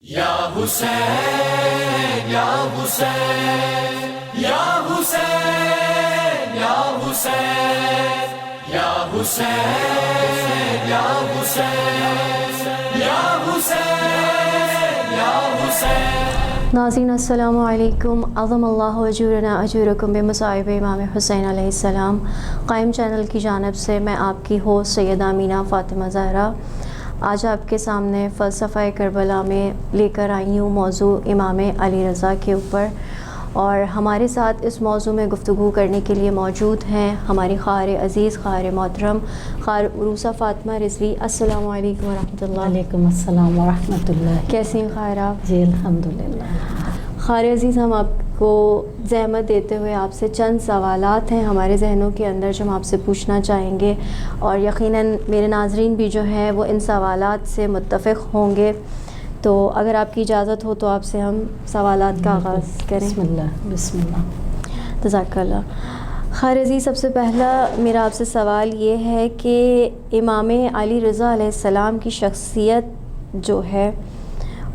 یا حسین یا حسین یا حسین یا حسین یا حسین یا حسین یا حسین یا حسین۔ ناظرین السلام علیکم، اعظم اللہ اجورنا اجورکم بمصائب امام حسین علیہ السلام۔ قائم چینل کی جانب سے میں آپ کی ہوسٹ سیدہ امینہ فاطمہ زہرا آج آپ کے سامنے فلسفہ کربلا میں لے کر آئی ہوں موضوع امام علی رضا کے اوپر، اور ہمارے ساتھ اس موضوع میں گفتگو کرنے کے لیے موجود ہیں ہماری خواہر عزیز، خواہر محترم، خواہر عروسہ فاطمہ رضوی۔ السلام علیکم ورحمۃ اللہ۔ وعلیکم السلام ورحمۃ اللہ۔ کیسی ہیں خواہر آپ؟ جی الحمدللہ۔ خواہر عزیز، ہم آپ کو زحمت دیتے ہوئے آپ سے چند سوالات ہیں ہمارے ذہنوں کے اندر جو ہم آپ سے پوچھنا چاہیں گے، اور یقیناً میرے ناظرین بھی جو ہیں وہ ان سوالات سے متفق ہوں گے، تو اگر آپ کی اجازت ہو تو آپ سے ہم سوالات کا آغاز کریں۔ بسم اللہ بسم اللہ۔ جزاک اللہ۔ خواہر عزیز، سب سے پہلا میرا آپ سے سوال یہ ہے کہ امام علی رضا علیہ السلام کی شخصیت جو ہے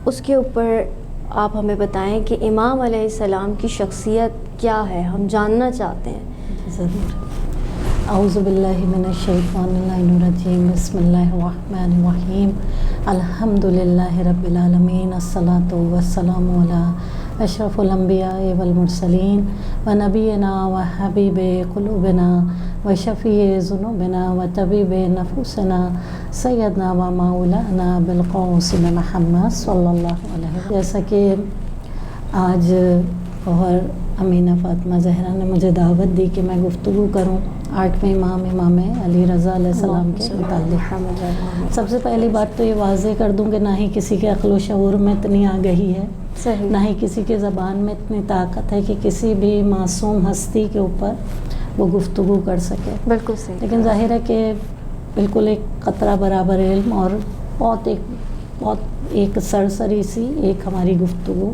اس کے اوپر آپ ہمیں بتائیں کہ امام علیہ السلام کی شخصیت کیا ہے، ہم جاننا چاہتے ہیں۔ ضرور۔ اعوذ باللہ من الشیطان الرجیم، بسم اللہ الرحمن الرحیم، الحمدللہ رب العالمین، الصلاۃ والسلام علی اشرف الانبیاء والمرسلین ونبینا وحبیب قلوبنا وشفیع ذنوبنا وطبیب نفوسنا سیدنا و مولانا بالقاسم محمد صلی اللہ علیہ وسلم۔ جیسا کہ آج اور امینہ فاطمہ زہرا نے مجھے دعوت دی کہ میں گفتگو کروں آٹھویں امام علی رضا علیہ السلام کے متعلق، سب سے پہلی بات تو یہ واضح کر دوں کہ نہ ہی کسی کے عقل و شعور میں اتنی آگہی ہے، صحیح، نہ ہی کسی کے زبان میں اتنی طاقت ہے کہ کسی بھی معصوم ہستی کے اوپر وہ گفتگو کر سکے۔ بالکل صحیح۔ لیکن ظاہر ہے کہ بالکل ایک قطرہ برابر علم اور بہت ایک سرسری سی ایک ہماری گفتگو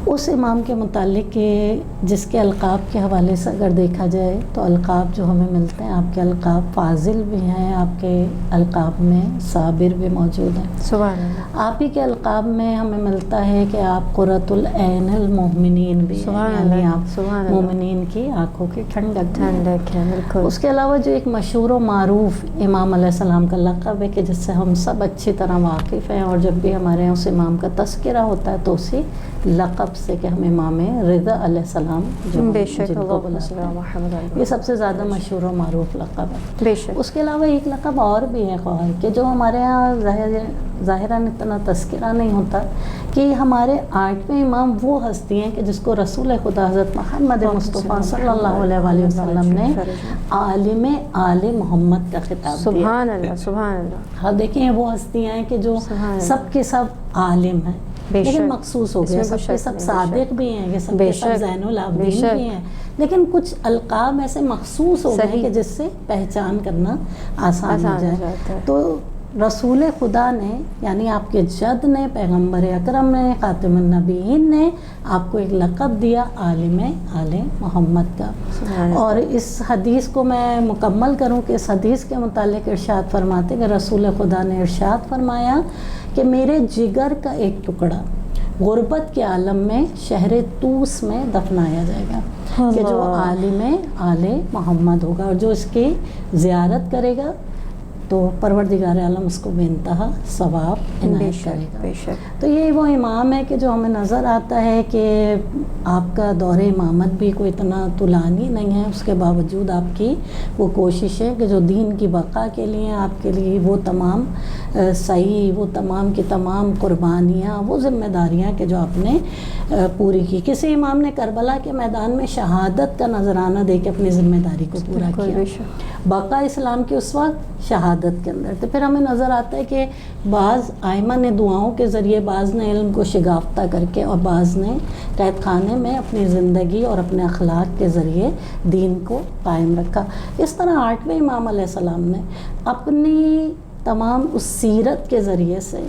اس امام کے متعلق کہ جس کے القاب کے حوالے سے اگر دیکھا جائے تو القاب جو ہمیں ملتے ہیں، آپ کے القاب فاضل بھی ہیں، آپ کے القاب میں صابر بھی موجود ہیں، سبحان اللہ۔ آپ ہی کے القاب میں ہمیں ملتا ہے کہ آپ قرۃ العین المؤمنین بھی ہیں، یعنی آپ مومنین کی آنکھوں کی ٹھنڈک ہے، بالکل۔ اس کے علاوہ جو ایک مشہور و معروف امام علیہ السلام کا لقب ہے کہ جس سے ہم سب اچھی طرح واقف ہیں، اور جب بھی ہمارے یہاں اس امام کا تذکرہ ہوتا ہے تو اسی لقب سے کہ ہم امام رضا علیہ السلام جو بے شک، جن کو بلاتے ہیں، یہ سب سے زیادہ مشہور و معروف لقب ہے۔ بے شک۔ اس کے علاوہ ایک لقب اور بھی ہے خواہر کہ جو ہمارے یہاں ظاہراً اتنا تذکرہ نہیں ہوتا، کہ ہمارے آٹھویں امام وہ ہستی ہیں کہ جس کو رسول خدا حضرت محمد مصطفیٰ صلی اللہ علیہ وآلہ وسلم نے عالم آل محمد کا خطاب دیا۔ سبحان اللہ، سبحان اللہ۔ ہاں دیکھیں وہ ہستیاں ہیں کہ جو سب کے سب عالم ہیں، لیکن مخصوص ہو گیا، سب کے سب صادق بھی ہیں، یہ سب کے سب زین العابدین بھی ہیں، لیکن کچھ القاب ایسے مخصوص ہو گئے کہ جس سے پہچان کرنا آسان ہو جائے۔ تو رسول خدا نے یعنی آپ کے جد نے، پیغمبر اکرم نے، خاتم النبیین نے آپ کو ایک لقب دیا عالم آل محمد کا۔ اور اس حدیث کو میں مکمل کروں کہ اس حدیث کے متعلق ارشاد فرماتے کہ رسول خدا نے ارشاد فرمایا کہ میرے جگر کا ایک ٹکڑا غربت کے عالم میں شہر طوس میں دفنایا جائے گا، کہ جو عالم آل محمد ہوگا اور جو اس کی زیارت کرے گا تو پروردگار عالم اس کو بے انتہا ثواب عنایت کرے گا۔ بے شک۔ تو یہ وہ امام ہے کہ جو ہمیں نظر آتا ہے کہ آپ کا دور امامت بھی کوئی اتنا طولانی نہیں ہے، اس کے باوجود آپ کی وہ کوشش ہے کہ جو دین کی بقا کے لیے آپ کے لیے وہ تمام صحیح، وہ تمام کی تمام قربانیاں، وہ ذمہ داریاں کہ جو آپ نے پوری کی۔ کسی امام نے کربلا کے میدان میں شہادت کا نذرانہ دے کے اپنی ذمہ داری کو پورا کیا، بقا اسلام کی اس وقت شہادت کے اندر۔ تو پھر ہمیں نظر آتا ہے کہ بعض ائمہ نے دعاؤں کے ذریعے، بعض نے علم کو شگافتہ کر کے، اور بعض نے قید خانے میں اپنی زندگی اور اپنے اخلاق کے ذریعے دین کو قائم رکھا۔ اس طرح آٹھویں امام علیہ السلام نے اپنی تمام اس سیرت کے ذریعے سے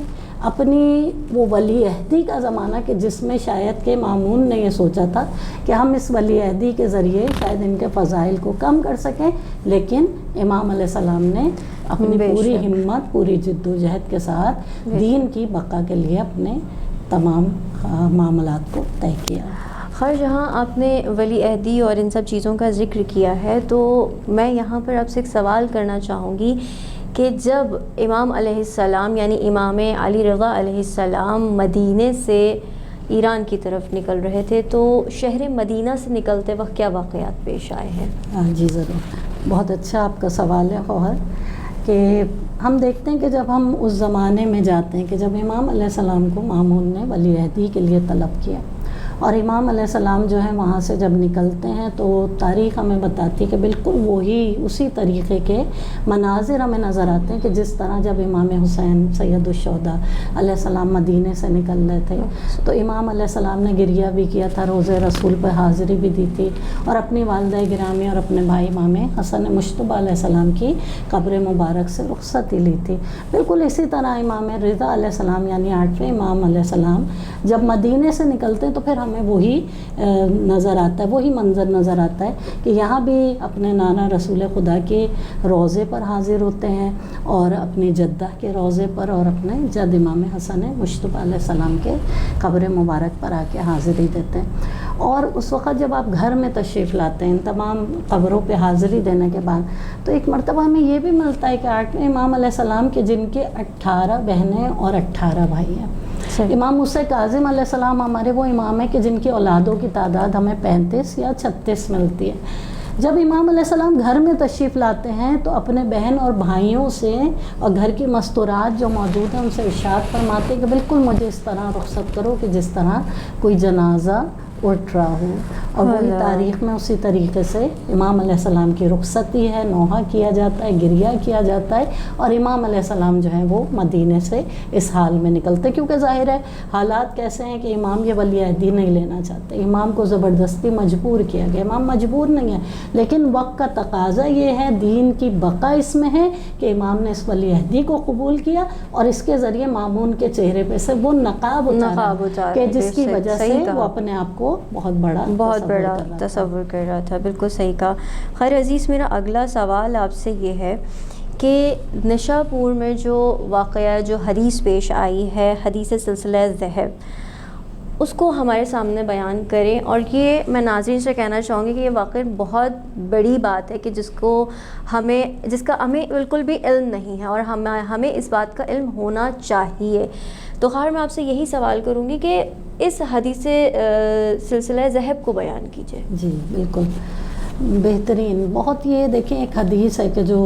اپنی وہ ولی عہدی کا زمانہ کہ جس میں شاید کہ مامون نے یہ سوچا تھا کہ ہم اس ولی عہدی کے ذریعے شاید ان کے فضائل کو کم کر سکیں، لیکن امام علیہ السلام نے اپنی بے پوری شک۔ ہمت، پوری جدوجہد کے ساتھ دین کی بقا کے لیے اپنے تمام معاملات کو طے کیا۔ خیر جہاں آپ نے ولی عہدی اور ان سب چیزوں کا ذکر کیا ہے تو میں یہاں پر آپ سے ایک سوال کرنا چاہوں گی کہ جب امام علیہ السلام یعنی امام علی رضا علیہ السلام مدینے سے ایران کی طرف نکل رہے تھے تو شہر مدینہ سے نکلتے وقت کیا واقعات پیش آئے ہیں؟ ہاں جی ضرور، بہت اچھا آپ کا سوال ہے خواہر، کہ ہم دیکھتے ہیں کہ جب ہم اس زمانے میں جاتے ہیں کہ جب امام علیہ السلام کو مامون نے ولی عہدی کے لیے طلب کیا، اور امام علیہ السلام جو ہے وہاں سے جب نکلتے ہیں تو تاریخ ہمیں بتاتی ہے کہ بالکل وہی اسی طریقے کے مناظر ہمیں نظر آتے ہیں کہ جس طرح جب امام حسین سید الشہداء علیہ السلام مدینے سے نکل رہے تھے تو امام علیہ السلام نے گریہ بھی کیا تھا، روزہ رسول پہ حاضری بھی دی تھی، اور اپنی والدہ گرامی اور اپنے بھائی امام حسن مجتبیٰ علیہ السلام کی قبر مبارک سے رخصتی لی تھی۔ بالکل اسی طرح امام رضا علیہ السلام یعنی 8ویں امام علیہ السلام جب مدینے سے نکلتے ہیں تو پھر ہمیں وہی نظر آتا ہے، وہی منظر نظر آتا ہے کہ یہاں بھی اپنے نانا رسول خدا کے روضے پر حاضر ہوتے ہیں، اور اپنی جدہ کے روضے پر، اور اپنے جد امام حسن مجتبیٰ علیہ السلام کے قبر مبارک پر آ کے حاضری دیتے ہیں۔ اور اس وقت جب آپ گھر میں تشریف لاتے ہیں تمام قبروں پہ حاضری دینے کے بعد تو ایک مرتبہ ہمیں یہ بھی ملتا ہے کہ 8ویں امام علیہ السلام کے جن کے 18 بہنیں اور 18 بھائی ہیں۔ امام موسیٰ کاظم علیہ السلام ہمارے وہ امام ہیں کہ جن کی اولادوں کی تعداد ہمیں 35 یا 36 ملتی ہے۔ جب امام علیہ السلام گھر میں تشریف لاتے ہیں تو اپنے بہن اور بھائیوں سے اور گھر کی مستورات جو موجود ہیں ان سے ارشاد فرماتے ہیں کہ بالکل مجھے اس طرح رخصت کرو کہ جس طرح کوئی جنازہ اٹھ رہا ہو، اور وہی تاریخ میں اسی طریقے سے امام علیہ السلام کی رخصتی ہے، نوحہ کیا جاتا ہے، گریہ کیا جاتا ہے، اور امام علیہ السلام جو ہیں وہ مدینے سے اس حال میں نکلتے، کیونکہ ظاہر ہے حالات کیسے ہیں کہ امام یہ ولی عہدی نہیں لینا چاہتے، امام کو زبردستی مجبور کیا گیا، امام مجبور نہیں ہے، لیکن وقت کا تقاضا یہ ہے، دین کی بقا اس میں ہے کہ امام نے اس ولی عہدی کو قبول کیا اور اس کے ذریعے مامون کے چہرے پہ سے وہ نقاب اتارا کہ جس کی وجہ سے وہ اپنے آپ کو بہت بڑا تصور کر رہا تھا۔ بالکل صحیح کہا۔ خیر عزیز، میرا اگلا سوال آپ سے یہ ہے کہ نشا پور میں جو واقعہ جو حدیث پیش آئی ہے، حدیث سلسلہ ذہب، اس کو ہمارے سامنے بیان کریں، اور یہ میں ناظرین سے کہنا چاہوں گی کہ یہ واقعی بہت بڑی بات ہے کہ جس کا ہمیں بالکل بھی علم نہیں ہے، اور ہمیں اس بات کا علم ہونا چاہیے۔ تو خیر میں آپ سے یہی سوال کروں گی کہ اس حدیث سلسلہ ذہب کو بیان کیجیے۔ جی بالکل بہترین، بہت یہ دیکھیں ایک حدیث ہے کہ جو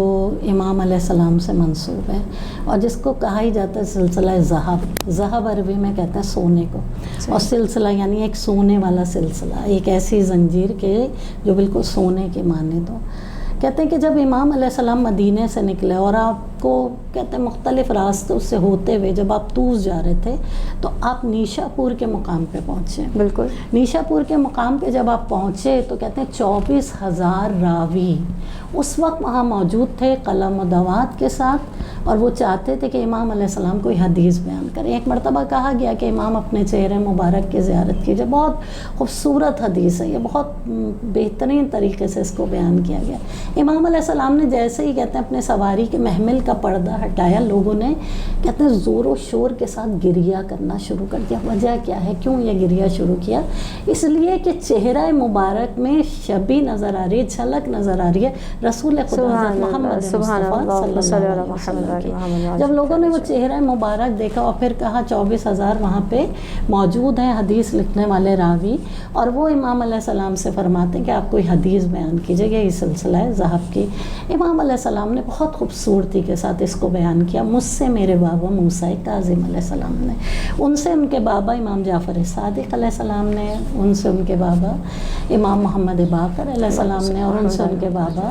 امام علیہ السلام سے منسوب ہے اور جس کو کہا ہی جاتا ہے سلسلہ ذہب۔ ذہب عربی میں کہتے ہیں سونے کو، اور سلسلہ یعنی ایک سونے والا سلسلہ، ایک ایسی زنجیر کے جو بالکل سونے کے مانند ہو۔ کہتے ہیں کہ جب امام علیہ السلام مدینے سے نکلے اور آپ کو کہتے ہیں مختلف راستوں سے ہوتے ہوئے جب آپ طوس جا رہے تھے تو آپ نیشا پور کے مقام پہ پہنچے۔ بالکل نیشا پور کے مقام پہ جب آپ پہنچے تو کہتے ہیں 24,000 راوی اس وقت وہاں موجود تھے قلم و دوات کے ساتھ، اور وہ چاہتے تھے کہ امام علیہ السلام کوئی حدیث بیان کریں۔ ایک مرتبہ کہا گیا کہ امام اپنے چہرے مبارک کی زیارت کیجیے، بہت خوبصورت حدیث ہے یہ، بہت بہترین طریقے سے اس کو بیان کیا گیا۔ امام علیہ السلام نے جیسے ہی کہتے ہیں اپنے سواری کے محمل کا پردہ ہٹایا، لوگوں نے کہتے ہیں زور و شور کے ساتھ گریہ کرنا شروع کر دیا۔ وجہ کیا ہے، کیوں یہ گریہ شروع کیا؟ اس لیے کہ چہرہ مبارک میں شبی نظر آ رہی ہے، جھلک نظر آ رہی ہے رسول خدا محمد مصطفیٰ صلی اللہ علیہ وسلم کی۔ جب لوگوں نے وہ چہرہ مبارک دیکھا اور پھر کہا 24,000 وہاں پہ موجود ہیں حدیث لکھنے والے راوی، اور وہ امام علیہ السلام سے فرماتے ہیں کہ آپ کوئی حدیث بیان کیجیے، یہ سلسلہ ہے ذہب کی۔ امام علیہ السلام نے بہت خوبصورتی کے ساتھ اس کو بیان کیا۔ مجھ سے میرے بابا موسیٰ کاظم علیہ السلام نے، ان سے ان کے بابا امام جعفر صادق علیہ السلام نے، ان سے ان کے بابا امام محمد باقر علیہ السلام نے، اور ان سے ان کے بابا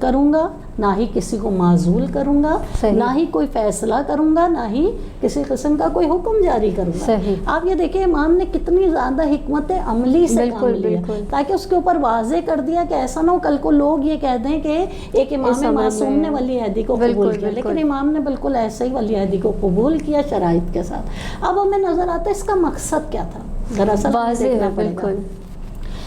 کروں گا، نہ ہی کسی کو معزول کروں گا، صحیح. نہ ہی کوئی فیصلہ کروں گا، نہ ہی کسی قسم کا کوئی حکم جاری کروں گا. صحیح. آپ یہ دیکھیں امام نے کتنی زیادہ حکمت عملی سے کام بالکل لیا، بالکل. تاکہ اس کے اوپر واضح کر دیا کہ ایسا نہ ہو کل کو لوگ یہ کہہ دیں کہ ایک اس امام عمل معصوم میں نے ولی عہدی کو بالکل قبول کیا، بالکل. لیکن امام نے بالکل ایسے ہی ولی عہدی کو قبول کیا شرائط کے ساتھ. اب ہمیں نظر آتا ہے اس کا مقصد کیا تھا، دراصل ہمیں واضح دیکھنا ہے پڑے گا. بالکل.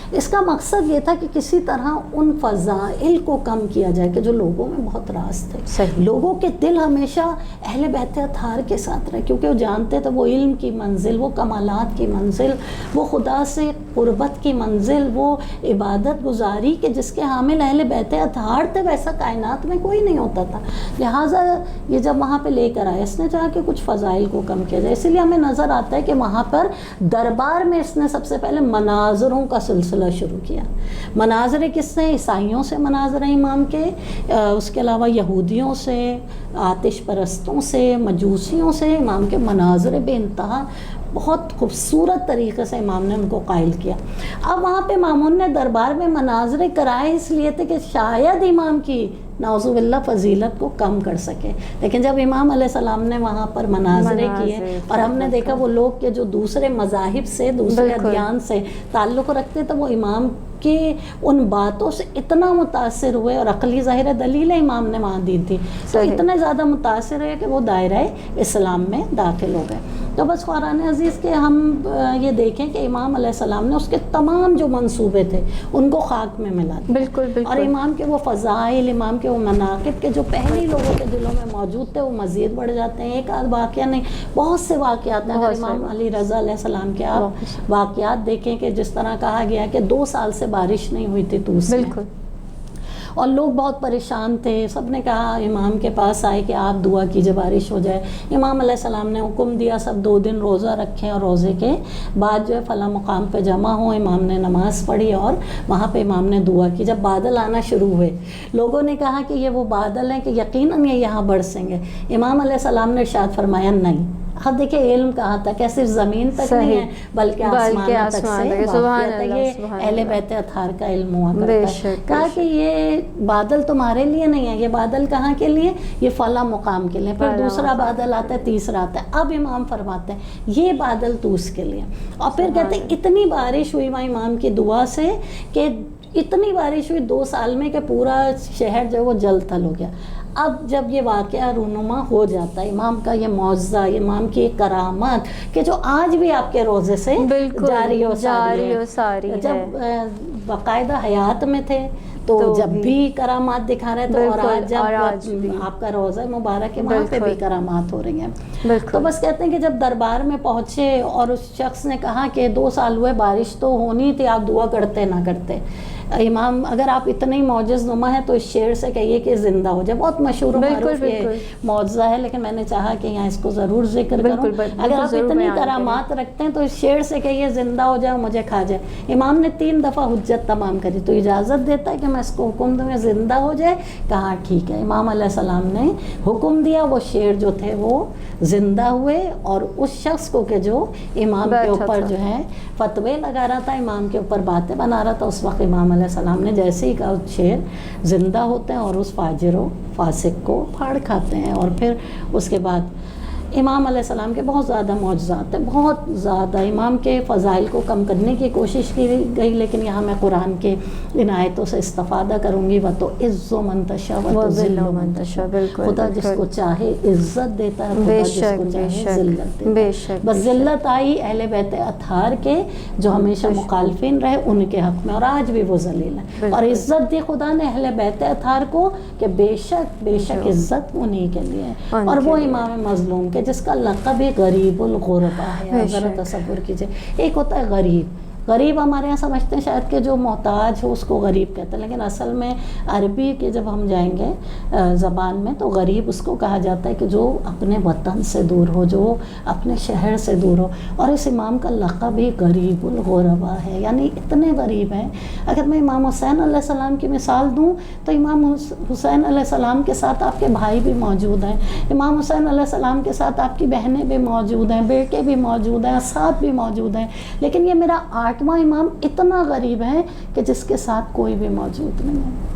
اس کا مقصد یہ تھا کہ کسی طرح ان فضائل کو کم کیا جائے کہ جو لوگوں میں بہت راز تھے. صحیح. لوگوں کے دل ہمیشہ اہل بیت اطہار کے ساتھ رہے، کیونکہ وہ جانتے تھے وہ علم کی منزل، وہ کمالات کی منزل، وہ خدا سے قربت کی منزل، وہ عبادت گزاری کہ جس کے حامل اہل بیت اطہار تھے، ویسا کائنات میں کوئی نہیں ہوتا تھا. لہٰذا یہ جب وہاں پہ لے کر آئے، اس نے چاہا کہ کچھ فضائل کو کم کیا جائے. اسی لیے ہمیں نظر آتا ہے کہ وہاں پر دربار میں اس نے سب سے پہلے مناظروں کا سلسلہ شروع کیا. مناظر کس سے؟ عیسائیوں سے مناظر امام کے، اس کے علاوہ یہودیوں سے، آتش پرستوں سے، مجوسیوں سے امام کے مناظر بے انتہا بہت خوبصورت طریقے سے امام نے ان کو قائل کیا. اب وہاں پہ مامون نے دربار میں مناظر کرائے اس لیے تھے کہ شاید امام کی نعوذ باللہ فضیلت کو کم کر سکے. لیکن جب امام علیہ السلام نے وہاں پر مناظرے کیے اور ہم نے دیکھا وہ لوگ کہ جو دوسرے مذاہب سے، دوسرے ادیان سے تعلق رکھتے تھے، وہ امام کی ان باتوں سے اتنا متاثر ہوئے، اور عقلی ظاہر دلیل امام نے وہاں دی تھی، تو اتنے زیادہ متاثر ہوئے کہ وہ دائرہ اسلام میں داخل ہو گئے. تو بس قرآن عزیز کے ہم یہ دیکھیں کہ امام علیہ السلام نے اس کے تمام جو منصوبے تھے ان کو خاک میں ملا دیا. بالکل بالکل. اور امام کے وہ فضائل، امام کے وہ مناقب کے جو پہلے لوگوں کے دلوں میں موجود تھے وہ مزید بڑھ جاتے ہیں. ایک آدھ واقعہ نہیں، بہت سے واقعات ہیں. اگر امام علی رضا علیہ السلام کے آپ واقعات دیکھیں کہ جس طرح کہا گیا کہ 2 سال سے بارش نہیں ہوئی تھی طوس میں، بالکل. اور لوگ بہت پریشان تھے. سب نے کہا امام کے پاس آئے کہ آپ دعا کیجئے بارش ہو جائے. امام علیہ السلام نے حکم دیا سب 2 دن روزہ رکھیں، اور روزے کے بعد جو ہے فلاں مقام پہ جمع ہوں. امام نے نماز پڑھی اور وہاں پہ امام نے دعا کی. جب بادل آنا شروع ہوئے، لوگوں نے کہا کہ یہ وہ بادل ہیں کہ یقیناً یہ یہاں برسیں گے. امام علیہ السلام نے ارشاد فرمایا نہیں. اب دیکھیں علم کہاں تک ہے، صرف زمین تک نہیں ہے بلکہ آسمان تک سے. سبحان یہ اللہ. اہل بیت اطہار کا علم ہوا کرتا ہے. کہا کہ یہ بادل تمہارے لیے نہیں ہے، یہ بادل کہاں کے لیے؟ یہ فلاں مقام کے لیے. پھر دوسرا بادل آتا ہے، تیسرا آتا ہے. اب امام فرماتے ہیں یہ بادل طوس کے لیے. اور پھر کہتے ہیں اتنی بارش ہوئی وہاں امام کی دعا سے کہ اتنی بارش ہوئی 2 سال میں کہ پورا شہر جو ہے وہ جل تھل ہو گیا. اب جب یہ واقعہ رونما ہو جاتا ہے، امام کا یہ معجزہ، امام کی ایک کرامت کہ جو آج بھی آپ کے روزے سے جاری و ساری ہے. جب باقاعدہ حیات میں تھے تو جب بھی کرامات دکھا رہے تھے، اور آج جب آپ کا روزہ مبارک ہے وہاں پہ بھی کرامات ہو رہی ہیں. تو بس کہتے ہیں کہ جب دربار میں پہنچے اور اس شخص نے کہا کہ 2 سال ہوئے بارش تو ہونی تھی، آپ دعا کرتے نہ کرتے. امام اگر آپ اتنے ہی معجز نما ہے تو اس شعر سے کہیے کہ زندہ ہو جائے. بہت مشہور و معروف یہ معجزہ ہے، لیکن میں نے چاہا کہ یہاں اس کو ضرور ذکر کروں. اگر آپ اتنی کرامات رکھتے ہیں تو اس شعر سے کہیے زندہ ہو جائے، مجھے کھا جائے. امام نے 3 دفعہ حجت تمام کری. تو اجازت دیتا ہے کہ میں اس کو حکم دوں میں زندہ ہو جائے؟ کہا ٹھیک ہے. امام علیہ السلام نے حکم دیا، وہ شعر جو تھے وہ زندہ ہوئے. اور اس شخص کو کہ جو امام کے اوپر جو ہے فتوے لگا رہا تھا، امام کے اوپر باتیں بنا رہا تھا، اس وقت امام علیہ السلام نے جیسے ہی کہا شعر زندہ ہوتے ہیں اور اس فاجر و فاسق کو پھاڑ کھاتے ہیں. اور پھر اس کے بعد امام علیہ السلام کے بہت زیادہ معجزات ہیں، بہت زیادہ. امام کے فضائل کو کم کرنے کی کوشش کی گئی، لیکن یہاں میں قرآن کے ان آیتوں سے استفادہ کروں گی. وَتُعِزُّ مَن تَشَاءُ وَتُذِلُّ مَن تَشَاءُ. خدا جس کو چاہے عزت دیتا ہے، خدا جس کو چاہے ذلت دیتا ہے. بس ذلت آئی اہل بیت اطہار کے جو ہمیشہ مخالفین رہے ان کے حق میں، اور آج بھی وہ ذلیل ہیں. اور عزت دی خدا نے اہل بیت اطہار کو کہ بے شک عزت انہی کے لیے ہے. اور وہ امام مظلوم کے جس کا لقب غریب الغربا ہے. ذرا تصور کیجئے، ایک ہوتا ہے غریب ہمارے یہاں سمجھتے ہیں شاید کہ جو محتاج ہو اس کو غریب کہتے ہیں، لیکن اصل میں عربی کے جب ہم جائیں گے زبان میں تو غریب اس کو کہا جاتا ہے کہ جو اپنے وطن سے دور ہو، جو اپنے شہر سے دور ہو. اور اس امام کا لقب ہی غریب الغربا ہے، یعنی اتنے غریب ہیں. اگر میں امام حسین علیہ السلام کی مثال دوں تو امام حسین علیہ السلام کے ساتھ آپ کے بھائی بھی موجود ہیں، امام حسین علیہ السلام کے ساتھ آپ کی بہنیں بھی موجود ہیں، بیٹے بھی موجود ہیں، اصحاب بھی موجود ہیں. لیکن یہ میرا 8واں امام اتنا غریب ہے کہ جس کے ساتھ کوئی بھی موجود نہیں ہے.